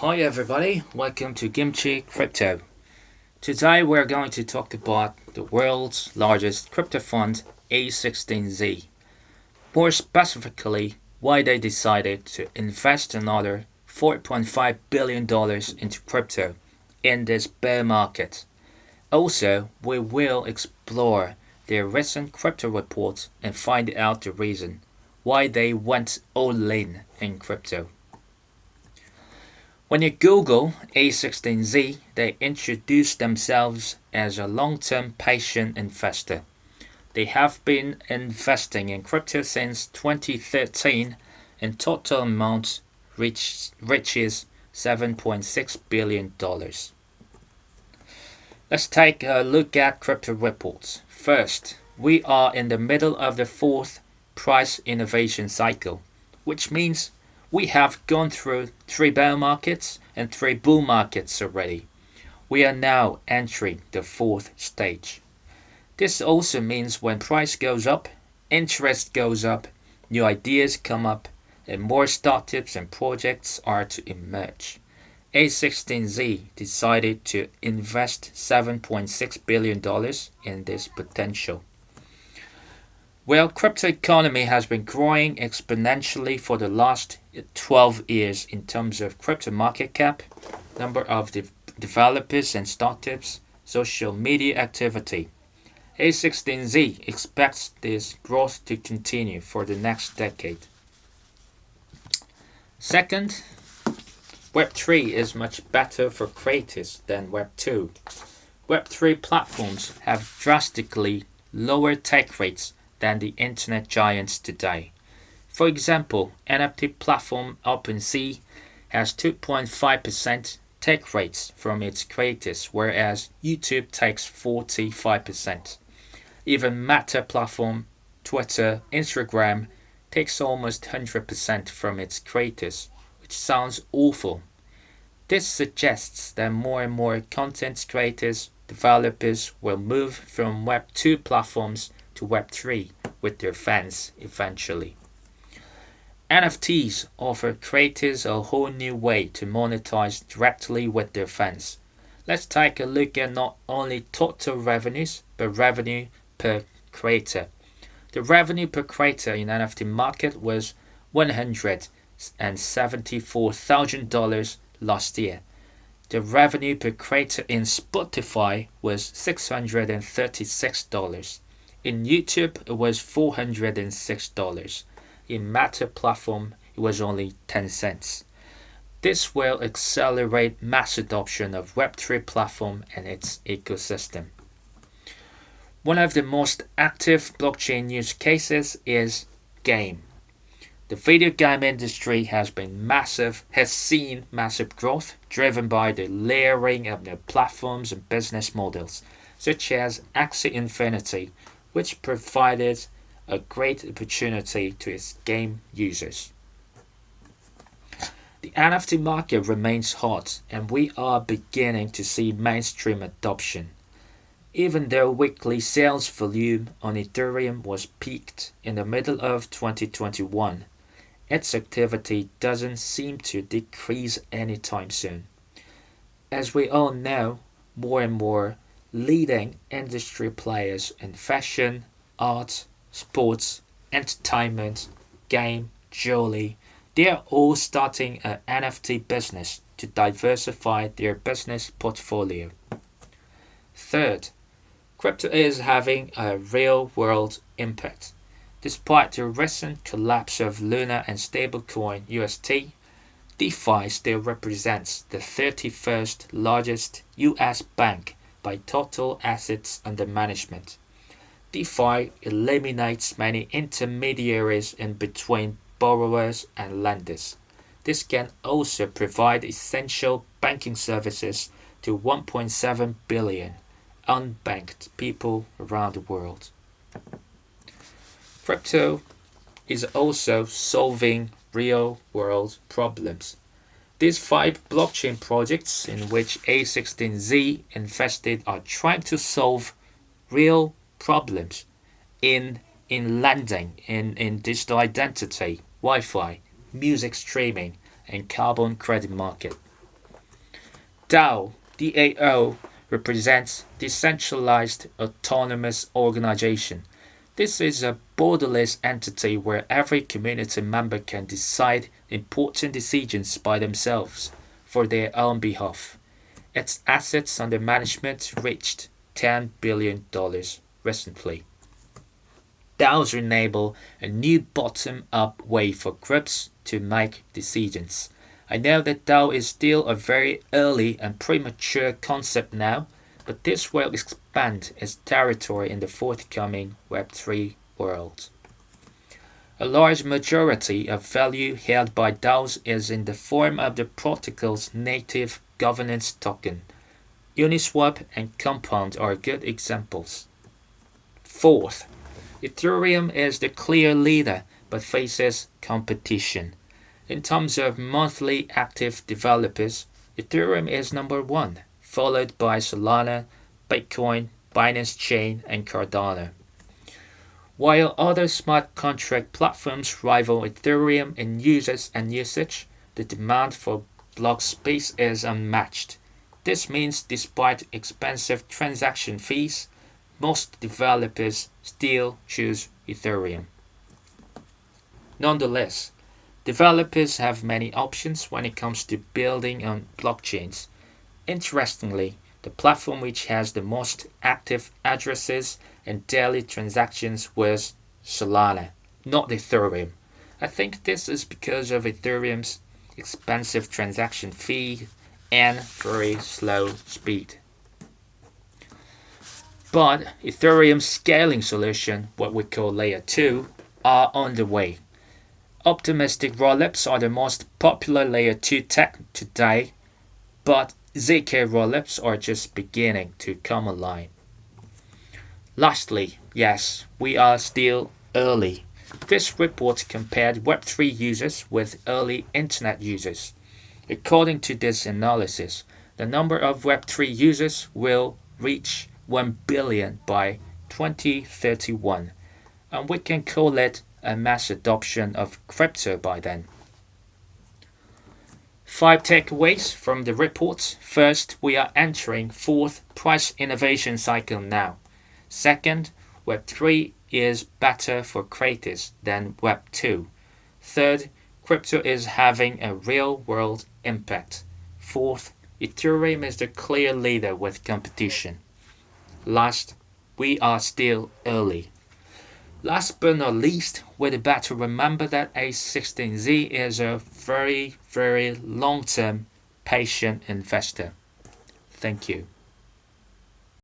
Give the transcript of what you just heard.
Hi everybody, welcome to Kimchi Crypto. Today we're going to talk about the world's largest crypto fund, a16z. More specifically, why they decided to invest another $4.5 billion into crypto in this bear market. Also, we will explore their recent crypto reports and find out the reason why they went all in crypto. When you Google a16z, they introduce themselves as a long-term patient investor. They have been investing in crypto since 2013 and total amount reaches $7.6 billion. Let's take a look at crypto reports. First, we are in the middle of the fourth price innovation cycle, which means we have gone through 3 bear markets and 3 bull markets already. We are now entering the fourth stage. This also means when price goes up, interest goes up, new ideas come up, and more startups and projects are to emerge. a16z decided to invest $7.6 billion in this potential. Well, crypto economy has been growing exponentially for the last 12 years in terms of crypto market cap, number of developers and startups, social media activity. a16z expects this growth to continue for the next decade. Second, Web3 is much better for creators than Web2. Web3 platforms have drastically lower take rates than the internet giants today. For example, NFT platform OpenSea has 2.5% take rates from its creators, whereas YouTube takes 45%. Even Meta platform, Twitter, Instagram takes almost 100% from its creators, which sounds awful. This suggests that more and more content creators, developers will move from Web2 platforms to Web3 with their fans eventually. NFTs offer creators a whole new way to monetize directly with their fans. Let's take a look at not only total revenues, but revenue per creator. The revenue per creator in NFT market was $174,000 last year. The revenue per creator in Spotify was $636. In YouTube, it was $406. In Meta platform, it was only 10 cents. This will accelerate mass adoption of Web3 platform and its ecosystem. One of the most active blockchain use cases is game. The video game industry has seen massive growth driven by the layering of new platforms and business models, such as Axie Infinity, which provided a great opportunity to its game users. The NFT market remains hot, and we are beginning to see mainstream adoption. Even though weekly sales volume on ethereum was peaked in the middle of 2021, its activity doesn't seem to decrease anytime soon. As we all know, more and more leading industry players in fashion, art, sports, entertainment, game, jewelry, they are all starting an NFT business to diversify their business portfolio. Third, crypto is having a real-world impact. Despite the recent collapse of Luna and stablecoin UST, DeFi still represents the 31st largest US bank by total assets under management. DeFi eliminates many intermediaries in between borrowers and lenders. This can also provide essential banking services to 1.7 billion unbanked people around the world. Crypto is also solving real-world problems. These 5 blockchain projects in which a16z invested are trying to solve real problems in lending, in digital identity, Wi-Fi, music streaming, and carbon credit market. DAO, DAO, represents Decentralized Autonomous Organization. This is a borderless entity where every community member can decide important decisions by themselves for their own behalf. Its assets under management reached $10 billion recently. DAOs enable a new bottom-up way for groups to make decisions. I know that DAO is still a very early and premature concept now, but this will expand its territory in the forthcoming Web3 world. A large majority of value held by DAOs is in the form of the protocol's native governance token. Uniswap and Compound are good examples. Fourth, Ethereum is the clear leader but faces competition. In terms of monthly active developers, Ethereum is number 1, followed by Solana, Bitcoin, Binance Chain, and Cardano. While other smart contract platforms rival Ethereum in users and usage, the demand for block space is unmatched. This means despite expensive transaction fees, most developers still choose Ethereum. Nonetheless, developers have many options when it comes to building on blockchains. Interestingly, the platform which has the most active addresses and daily transactions was Solana, not Ethereum. I think this is because of Ethereum's expensive transaction fee and very slow speed. But Ethereum's scaling solution, what we call layer 2, are on the way. Optimistic rollups are the most popular layer 2 tech today, but ZK rollups are just beginning to come online. Lastly, yes, we are still early. This report compared Web3 users with early internet users. According to this analysis, the number of Web3 users will reach 1 billion by 2031, and we can call it a mass adoption of crypto by then. 5 takeaways from the report. First, we are entering fourth price innovation cycle now. Second, Web3 is better for creators than Web2. Third, crypto is having a real-world impact. Fourth, Ethereum is the clear leader with competition. Last, we are still early. Last but not least, we'd better remember that a16z is a very long-term patient investor. Thank you.